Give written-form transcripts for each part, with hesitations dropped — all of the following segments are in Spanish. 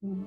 Mm.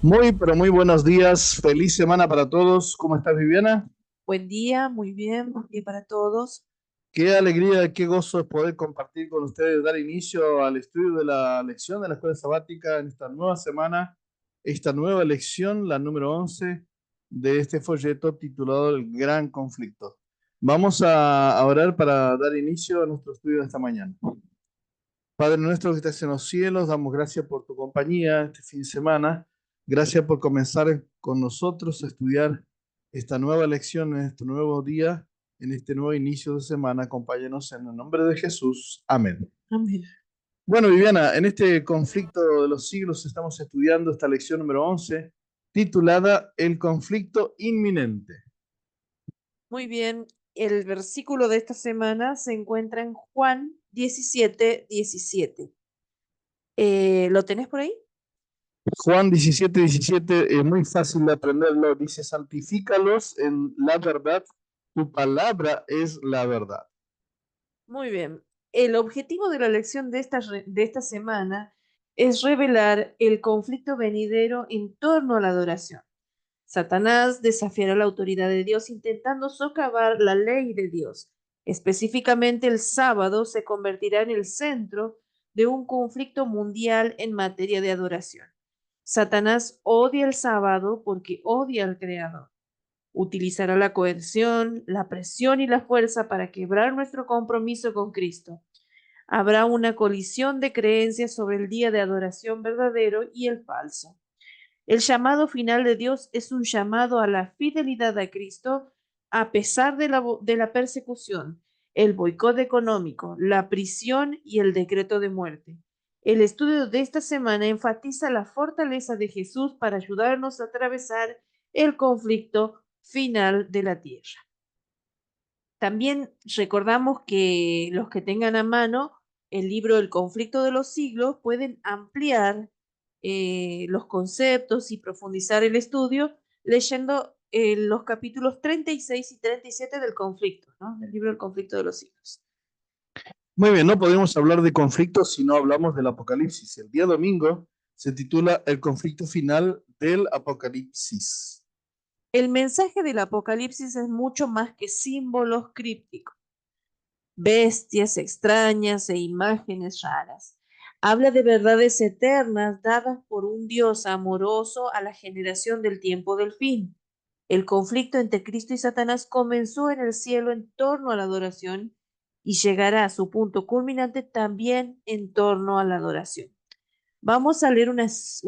Muy, pero muy buenos días. Feliz semana para todos. ¿Cómo estás, Viviana? Buen día, muy bien, buen día para todos. Qué alegría, qué gozo es poder compartir con ustedes, dar inicio al estudio de la lección de la escuela sabática en esta nueva semana, esta nueva lección, la número 11 de este folleto titulado El Gran Conflicto. Vamos a orar para dar inicio a nuestro estudio de esta mañana. Padre nuestro que estás en los cielos, damos gracias por tu compañía este fin de semana. Gracias por comenzar con nosotros a estudiar esta nueva lección en este nuevo día, en este nuevo inicio de semana. Acompáñanos en el nombre de Jesús. Amén. Amén. Bueno, Viviana, en este conflicto de los siglos estamos estudiando esta lección número 11, titulada El conflicto inminente. Muy bien, el versículo de esta semana se encuentra en Juan 17:17. ¿Lo tenés por ahí? Juan 17:17 es muy fácil de aprenderlo. Dice, santifícalos en la verdad, tu palabra es la verdad. Muy bien. El objetivo de la lección de esta semana es revelar el conflicto venidero en torno a la adoración. Satanás desafiará la autoridad de Dios intentando socavar la ley de Dios. Específicamente, el sábado se convertirá en el centro de un conflicto mundial en materia de adoración. Satanás odia el sábado porque odia al Creador. Utilizará la coerción, la presión y la fuerza para quebrar nuestro compromiso con Cristo. Habrá una colisión de creencias sobre el día de adoración verdadero y el falso. El llamado final de Dios es un llamado a la fidelidad a Cristo a pesar de la persecución, el boicot económico, la prisión y el decreto de muerte. El estudio de esta semana enfatiza la fortaleza de Jesús para ayudarnos a atravesar el conflicto final de la tierra. También recordamos que los que tengan a mano el libro El conflicto de los siglos pueden ampliar los conceptos y profundizar el estudio leyendo los capítulos 36 y 37 del conflicto, ¿no? Del libro El conflicto de los siglos. Muy bien, no podemos hablar de conflictos si no hablamos del Apocalipsis. El día domingo se titula El conflicto final del Apocalipsis. El mensaje del Apocalipsis es mucho más que símbolos crípticos, bestias extrañas e imágenes raras. Habla de verdades eternas dadas por un Dios amoroso a la generación del tiempo del fin. El conflicto entre Cristo y Satanás comenzó en el cielo en torno a la adoración y llegará a su punto culminante también en torno a la adoración. Vamos a leer unas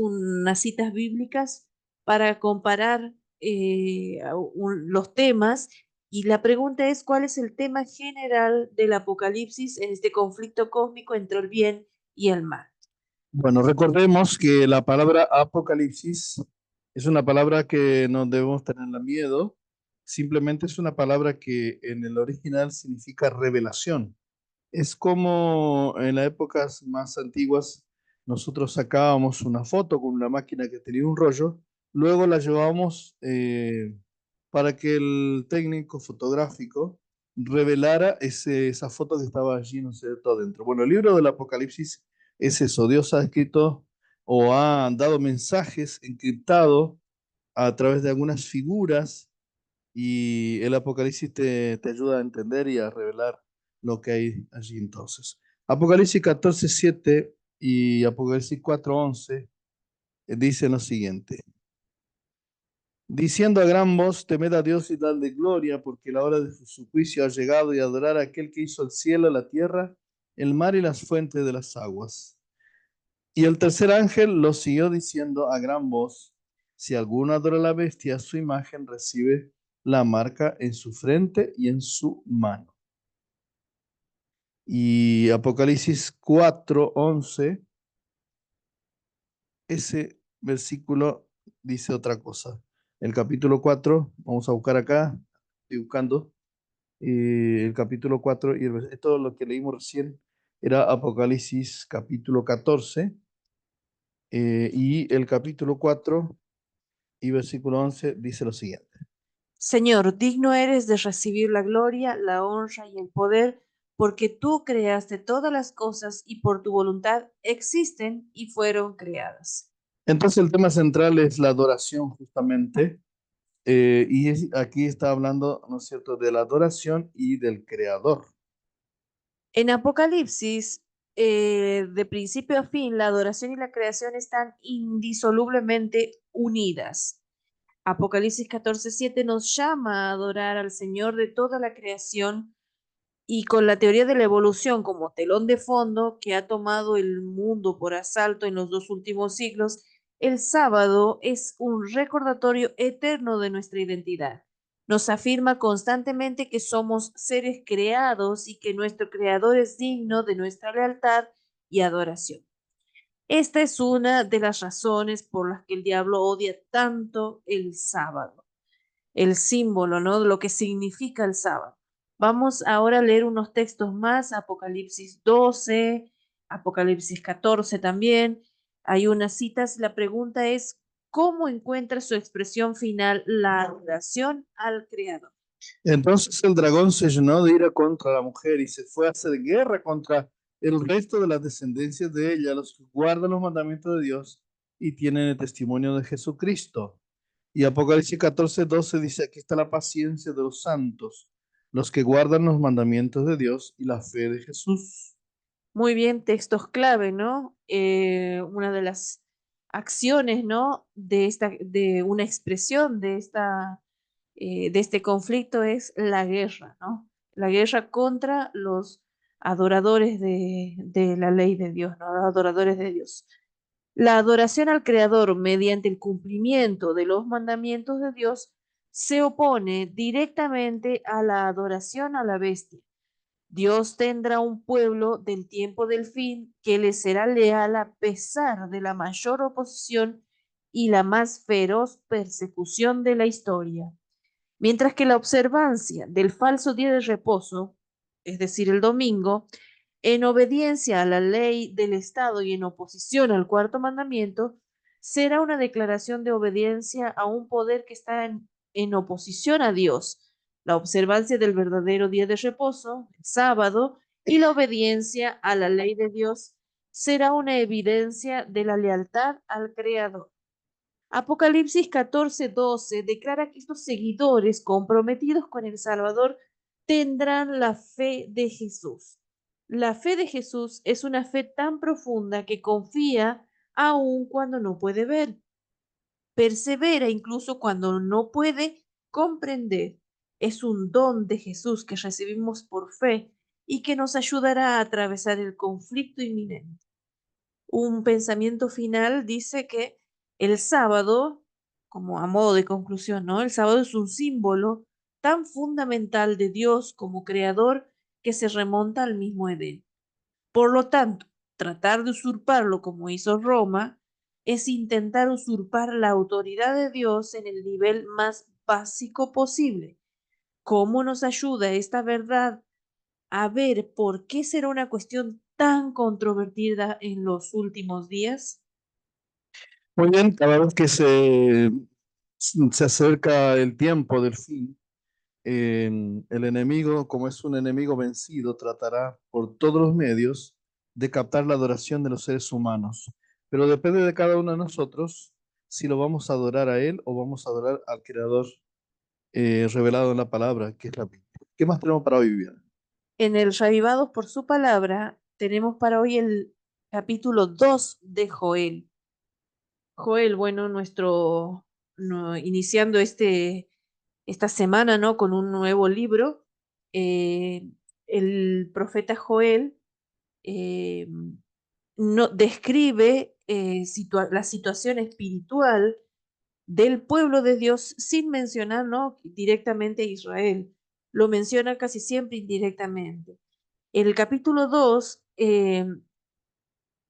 citas bíblicas para comparar los temas y la pregunta es, ¿cuál es el tema general del Apocalipsis en este conflicto cósmico entre el bien y el mal? Bueno, recordemos que la palabra Apocalipsis es una palabra que no debemos tenerle miedo. Simplemente es una palabra que en el original significa revelación. Es como en las épocas más antiguas nosotros sacábamos una foto con una máquina que tenía un rollo, luego la llevábamos para que el técnico fotográfico revelara esa foto que estaba allí, no sé, todo dentro. Bueno, el libro del Apocalipsis es eso. Dios ha escrito o ha dado mensajes encriptados a través de algunas figuras y el Apocalipsis te ayuda a entender y a revelar lo que hay allí entonces. Apocalipsis 14:7 y Apocalipsis 4:11 dicen lo siguiente. Diciendo a gran voz, temed a Dios y dadle gloria, porque la hora de su juicio ha llegado y adorar a aquel que hizo el cielo, la tierra, el mar y las fuentes de las aguas. Y el tercer ángel lo siguió diciendo a gran voz, si alguno adora a la bestia, su imagen recibe la marca en su frente y en su mano. Y Apocalipsis 4:11, ese versículo dice otra cosa. El capítulo 4, vamos a buscar acá, estoy buscando, el capítulo 4, esto lo que leímos recién era Apocalipsis capítulo 14, y el capítulo 4 Y versículo 11 dice lo siguiente. Señor, digno eres de recibir la gloria, la honra y el poder, porque tú creaste todas las cosas y por tu voluntad existen y fueron creadas. Entonces el tema central es la adoración justamente. Aquí está hablando, ¿no es cierto?, de la adoración y del creador. En Apocalipsis, de principio a fin, la adoración y la creación están indisolublemente unidas. Apocalipsis 14:7 nos llama a adorar al Señor de toda la creación y con la teoría de la evolución como telón de fondo que ha tomado el mundo por asalto en los 2 últimos siglos, el sábado es un recordatorio eterno de nuestra identidad. Nos afirma constantemente que somos seres creados y que nuestro creador es digno de nuestra lealtad y adoración. Esta es una de las razones por las que el diablo odia tanto el sábado, el símbolo, ¿no? Lo que significa el sábado. Vamos ahora a leer unos textos más, Apocalipsis 12, Apocalipsis 14 también. Hay unas citas, la pregunta es, ¿cómo encuentra su expresión final la adoración al Creador? Entonces el dragón se llenó de ira contra la mujer y se fue a hacer guerra contra el resto de las descendencias de ella, los que guardan los mandamientos de Dios y tienen el testimonio de Jesucristo. Y Apocalipsis 14:12 dice, aquí está la paciencia de los santos, los que guardan los mandamientos de Dios y la fe de Jesús. Muy bien, textos clave, ¿no? Una de las acciones, ¿no? De una expresión de este conflicto es la guerra, ¿no? La guerra contra los adoradores de la ley de Dios, ¿no? Los adoradores de Dios. La adoración al Creador mediante el cumplimiento de los mandamientos de Dios se opone directamente a la adoración a la bestia. Dios tendrá un pueblo del tiempo del fin que le será leal a pesar de la mayor oposición y la más feroz persecución de la historia. Mientras que la observancia del falso día de reposo, es decir, el domingo, en obediencia a la ley del Estado y en oposición al cuarto mandamiento, será una declaración de obediencia a un poder que está en oposición a Dios. La observancia del verdadero día de reposo, el sábado, y la obediencia a la ley de Dios será una evidencia de la lealtad al Creador. Apocalipsis 14:12 declara que estos seguidores comprometidos con el Salvador tendrán la fe de Jesús. La fe de Jesús es una fe tan profunda que confía aun cuando no puede ver, persevera incluso cuando no puede comprender. Es un don de Jesús que recibimos por fe y que nos ayudará a atravesar el conflicto inminente. Un pensamiento final dice que el sábado, como a modo de conclusión, ¿no? El sábado es un símbolo tan fundamental de Dios como creador que se remonta al mismo Edén. Por lo tanto, tratar de usurparlo como hizo Roma es intentar usurpar la autoridad de Dios en el nivel más básico posible. ¿Cómo nos ayuda esta verdad a ver por qué será una cuestión tan controvertida en los últimos días? Muy bien, cada vez que se acerca el tiempo del fin, el enemigo, como es un enemigo vencido, tratará por todos los medios de captar la adoración de los seres humanos. Pero depende de cada uno de nosotros si lo vamos a adorar a Él o vamos a adorar al Creador revelado en la palabra, que es la Biblia. ¿Qué más tenemos para hoy, Viviana? En el Reavivados por su palabra, tenemos para hoy el capítulo 2 de Joel. Joel, bueno, iniciando esta semana, ¿no? Con un nuevo libro, eh, el profeta Joel eh, no, describe la situación espiritual del pueblo de Dios sin mencionar, ¿no? Directamente a Israel. Lo menciona casi siempre indirectamente. El capítulo 2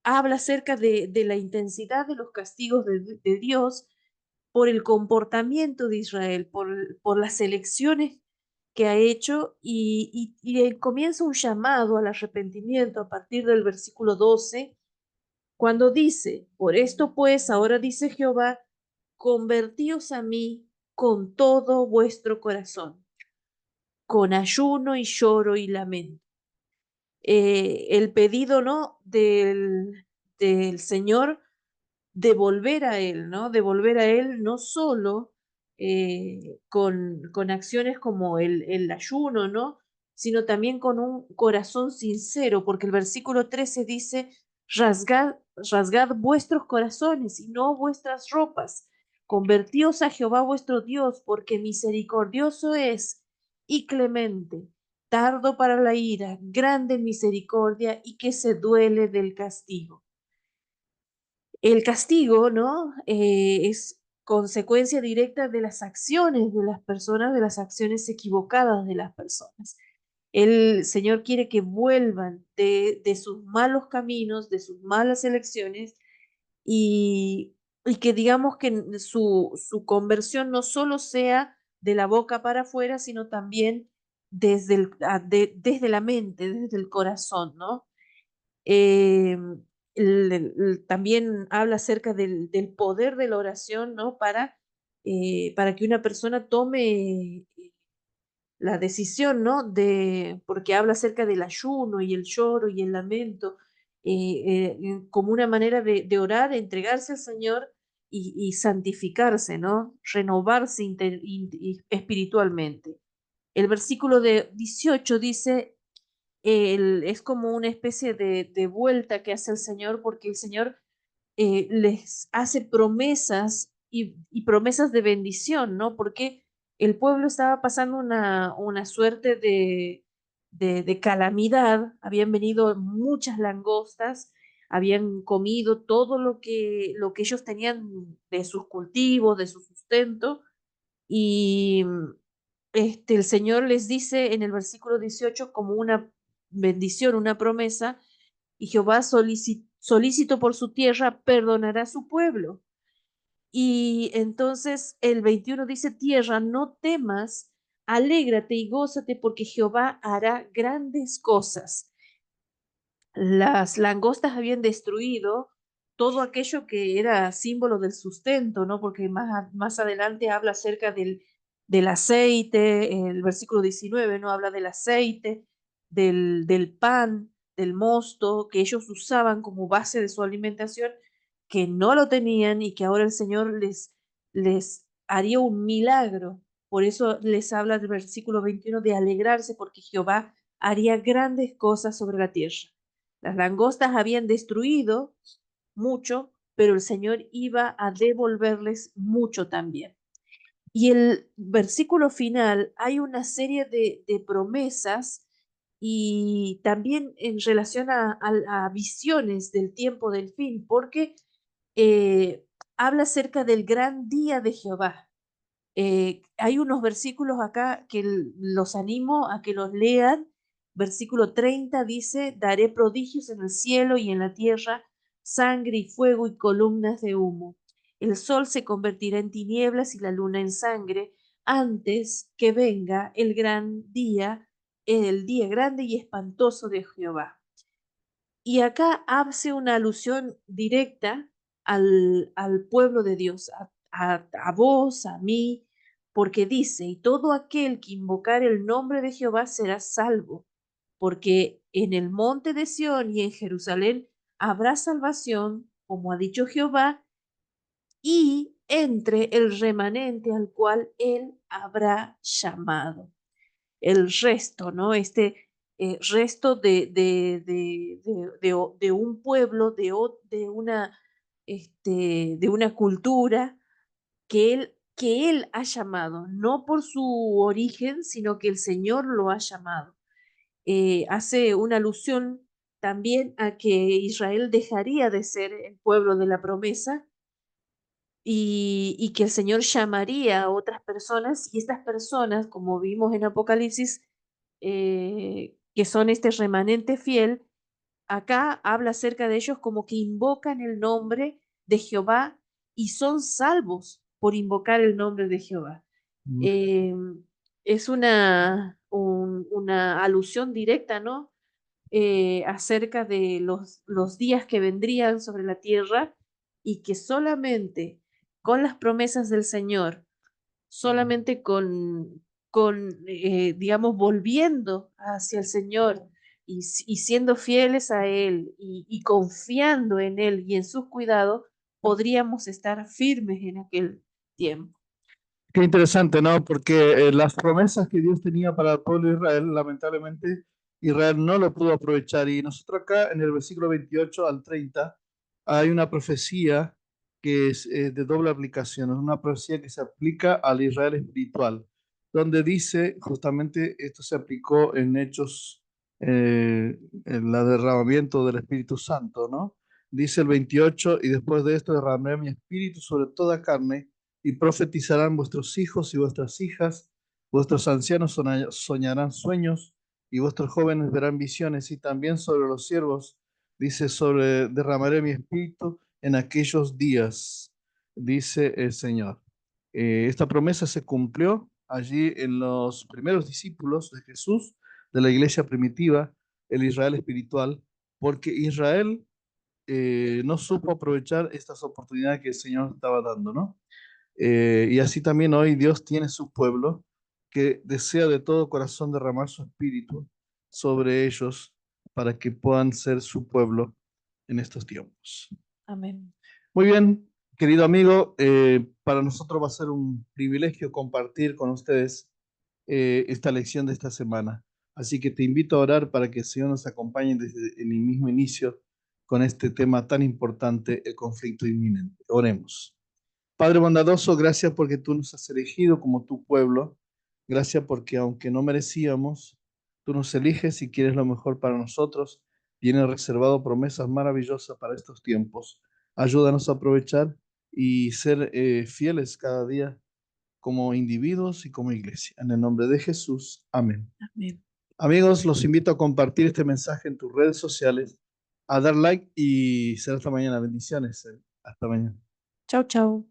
habla acerca de la intensidad de los castigos de Dios por el comportamiento de Israel, por las elecciones que ha hecho y comienza un llamado al arrepentimiento a partir del versículo 12, cuando dice, por esto pues, ahora dice Jehová, convertíos a mí con todo vuestro corazón, con ayuno y lloro y lamento. El pedido, ¿no? Del Señor de volver a Él, ¿no? De volver a Él no solo con acciones como el ayuno, ¿no? Sino también con un corazón sincero, porque el versículo 13 dice, rasgad vuestros corazones y no vuestras ropas, convertíos a Jehová vuestro Dios, porque misericordioso es y clemente, tardo para la ira, grande en misericordia y que se duele del castigo. El castigo, ¿no? Es consecuencia directa de las acciones de las personas, de las acciones equivocadas de las personas. El Señor quiere que vuelvan de sus malos caminos, de sus malas elecciones y que digamos que su conversión no solo sea de la boca para afuera, sino también desde la mente, desde el corazón, ¿no? Em, también habla acerca del poder de la oración, ¿no? Para que una persona tome la decisión, ¿no? Porque habla acerca del ayuno y el lloro y el lamento, como una manera de orar, entregarse al Señor y santificarse, ¿no? Renovarse espiritualmente. El versículo de 18 dice, es como una especie de vuelta que hace el Señor, porque el Señor les hace promesas y promesas de bendición, ¿no? Porque el pueblo estaba pasando una suerte de calamidad, habían venido muchas langostas, habían comido todo lo que ellos tenían de sus cultivos, de su sustento, y el Señor les dice en el versículo 18 como una bendición, una promesa, y Jehová solícito por su tierra perdonará a su pueblo. Y entonces el 21 dice, tierra, no temas, alégrate y gózate porque Jehová hará grandes cosas. Las langostas habían destruido todo aquello que era símbolo del sustento, ¿no? Porque más adelante habla acerca del aceite, el versículo 19, ¿no? Habla del aceite, del pan, del mosto, que ellos usaban como base de su alimentación, que no lo tenían y que ahora el Señor les haría un milagro. Por eso les habla del versículo 21 de alegrarse, porque Jehová haría grandes cosas sobre la tierra. Las langostas habían destruido mucho, pero el Señor iba a devolverles mucho también. Y el versículo final hay una serie de promesas y también en relación a visiones del tiempo del fin, porque habla acerca del gran día de Jehová. Hay unos versículos acá que los animo a que los lean. Versículo 30 dice, daré prodigios en el cielo y en la tierra, sangre y fuego y columnas de humo. El sol se convertirá en tinieblas y la luna en sangre antes que venga el día grande y espantoso de Jehová. Y acá hace una alusión directa al pueblo de Dios, a vos, a mí, porque dice, y todo aquel que invocar el nombre de Jehová será salvo, porque en el monte de Sión y en Jerusalén habrá salvación, como ha dicho Jehová, y entre el remanente al cual él habrá llamado el resto, ¿no? Resto de un pueblo, de una cultura que él ha llamado, no por su origen, sino que el Señor lo ha llamado. Hace una alusión también a que Israel dejaría de ser el pueblo de la promesa y que el Señor llamaría a otras personas y estas personas, como vimos en Apocalipsis, que son este remanente fiel, acá habla acerca de ellos como que invocan el nombre de Jehová y son salvos por invocar el nombre de Jehová. Mm. Eh, es una alusión directa, ¿no? Acerca de los días que vendrían sobre la tierra y que solamente con las promesas del Señor, solamente digamos, volviendo hacia el Señor y siendo fieles a Él y confiando en Él y en sus cuidados, podríamos estar firmes en aquel tiempo. Qué interesante, ¿no? Porque las promesas que Dios tenía para el pueblo de Israel, lamentablemente, Israel no lo pudo aprovechar. Y nosotros acá, en el versículo 28 al 30, hay una profecía que es de doble aplicación. Es una profecía que se aplica al Israel espiritual, donde dice, justamente, esto se aplicó en Hechos, en el derramamiento del Espíritu Santo, ¿no? Dice el 28, y después de esto derramaré mi espíritu sobre toda carne y profetizarán vuestros hijos y vuestras hijas, vuestros ancianos soñarán sueños y vuestros jóvenes verán visiones, y también sobre los siervos, dice, derramaré mi espíritu en aquellos días, dice el Señor. Esta promesa se cumplió allí en los primeros discípulos de Jesús, de la iglesia primitiva, el Israel espiritual, porque Israel no supo aprovechar estas oportunidades que el Señor estaba dando, ¿no? Y así también hoy Dios tiene su pueblo que desea de todo corazón derramar su espíritu sobre ellos para que puedan ser su pueblo en estos tiempos. Amén. Muy bien, querido amigo, para nosotros va a ser un privilegio compartir con ustedes esta lección de esta semana. Así que te invito a orar para que el Señor nos acompañe desde el mismo inicio con este tema tan importante, el conflicto inminente. Oremos. Padre bondadoso, gracias porque tú nos has elegido como tu pueblo. Gracias porque aunque no merecíamos, tú nos eliges y quieres lo mejor para nosotros. Tienes reservado promesas maravillosas para estos tiempos. Ayúdanos a aprovechar y ser fieles cada día como individuos y como iglesia. En el nombre de Jesús. Amén. Amén. Amigos, los invito a compartir este mensaje en tus redes sociales, a dar like y será hasta mañana. Bendiciones. Hasta mañana. Chau, chau.